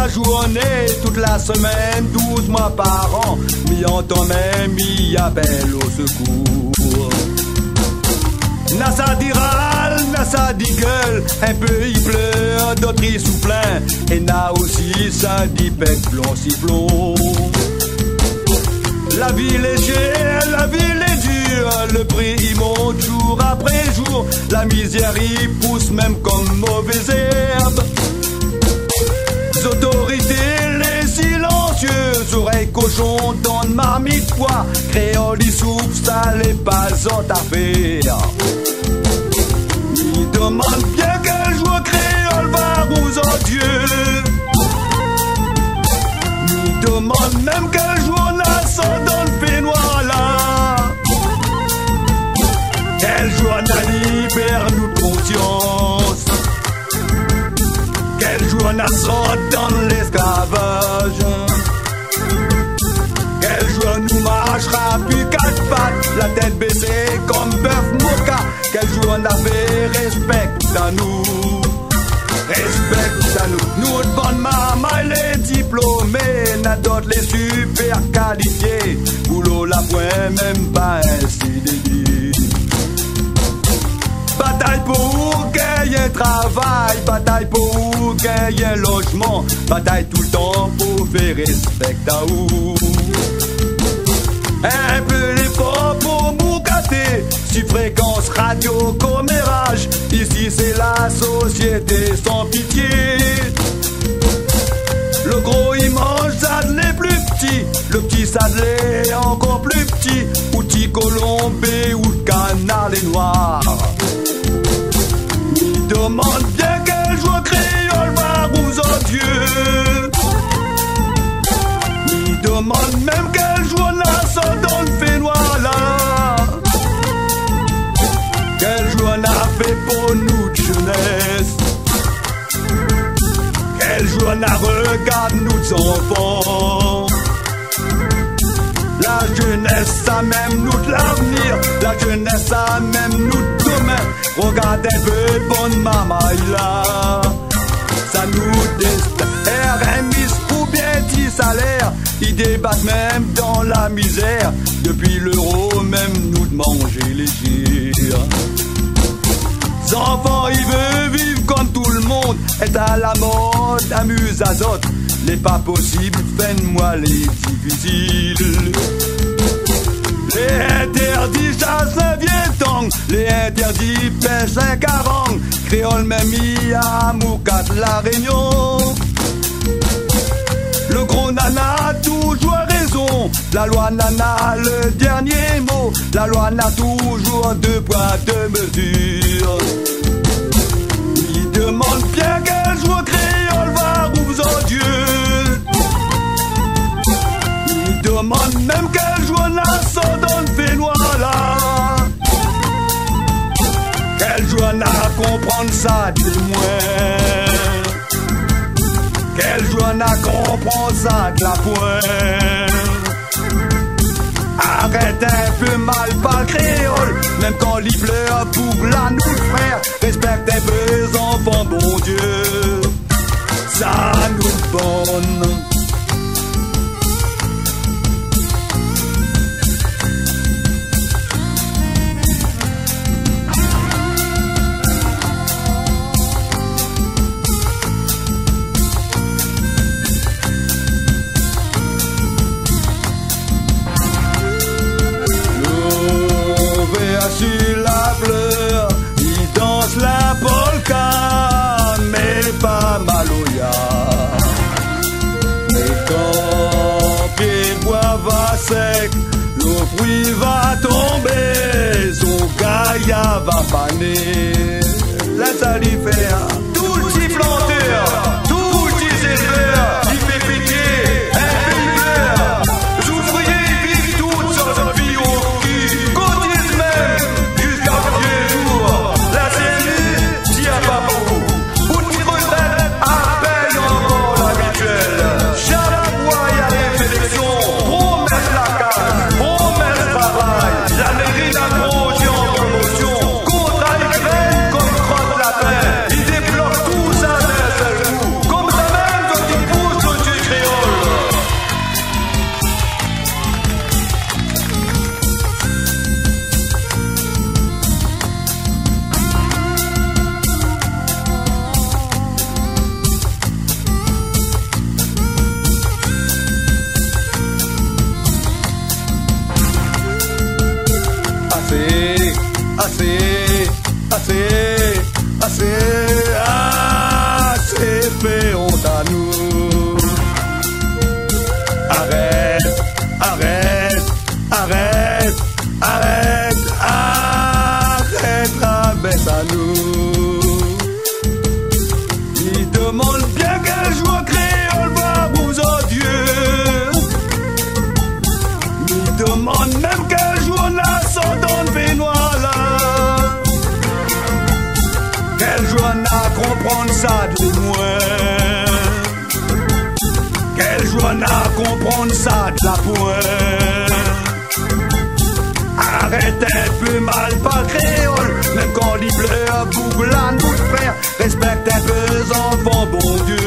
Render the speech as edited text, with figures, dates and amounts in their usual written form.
la journée, toute la semaine, 12 mois par an, m'y entend même, m'y appelle au secours. Nassa dit râle, Nassa dit gueule, un peu il pleure, d'autres il souffle plein, et n'a aussi ça dit pète blond sifflon. La ville est chère, la ville est dure, le prix il monte jour après jour, la misère il pousse même comme mauvaise herbe. Les autorités, les silencieux, oreilles cochons dans de marmite poids, créole il souffle, ça les pas à faire. Il demande bien quel jour créole va aux odieux. Il demande même quel jour Nassa dans le peignoir là. Quel jour n'a libère nous de conscience. Quel jour Nassa dans l'esclavage. Quel jour nous marchera plus quatre pattes, la tête baissée comme bœuf moka. Quel jour on a fait respect à nous. Respect à nous. Nous devant maman les diplômés, n'a d'autres les super qualifiés. Boulot la point même pas ainsi dédié. Bataille pour gagner travail, bataille pour gagner logement, bataille tout le temps pour faire respect à vous. Un peu l'effort pour nous gâter, si fréquence radio commérage, ici c'est la société sans pitié. Le gros il mange ça de les plus petits, le petit ça de les encore plus petit, ou petit colombé ou le canard les noirs. Il demande bien quel jour créole va aux odieux. Il demande même quel jour Nassa dans le peignoir là. Quel jour on a fait pour nous de jeunesse. Quel jour on a regardé nous enfants. La jeunesse a même nous de l'avenir, la jeunesse a même nous de demain. Regardez un peu bonne maman là. Ça nous destin, RMI ou bien 10 salaires, ils débattent même dans la misère. Depuis l'euro, même nous de manger léger. Les enfants, ils veulent vivre comme tout le monde, est à la mode, amuse azote. Les pas possibles, fais-moi les difficiles. Les interdits chassent un vieux tang, les interdits pêchent un carang, créole même y a Moukat la Réunion. Le gros nana a toujours raison, la loi nana le dernier mot, la loi n'a toujours deux poids, deux mesures. Il demande bien quel jour créole va aux odieux. Il demande même quel jour Nassa dans le peignoir là. Quel jour on a comprendre ça de moins. Quel jour on a comprendre ça de la pointe. Arrête un peu mal par le créole, même quand il pleure pour la nous frère. Respecte un peu les enfants, bon Dieu, ça nous bonne. Sur la fleur, il danse la polka, mais pas Maloya. Mais quand pied-bois va sec, le fruit va tomber, son gaïa va faner. Laisse lui faire, tout petit planteur, tout petit éleveur, il fait pitié, un éleveur. Les ouvriers vivent toutes sortes de vie au cul. La mairie d'Agro, en promotion, contre les graines comme crotte lapin. assez fait honte à nous. Arrête, arrête, arrête, arrête, arrête, rabaisse à nous. Il demande bien quel jour créole va vous odieux. Il demande même quel jour nation donne Benoît là. Quel jour n'a comprendre ça de moi. Quel jour n'a comprendre ça de la pointe. Arrête un peu mal pas créole. Même quand il pleure, boucle à nous frère. Respecte un peu les enfants, bon Dieu.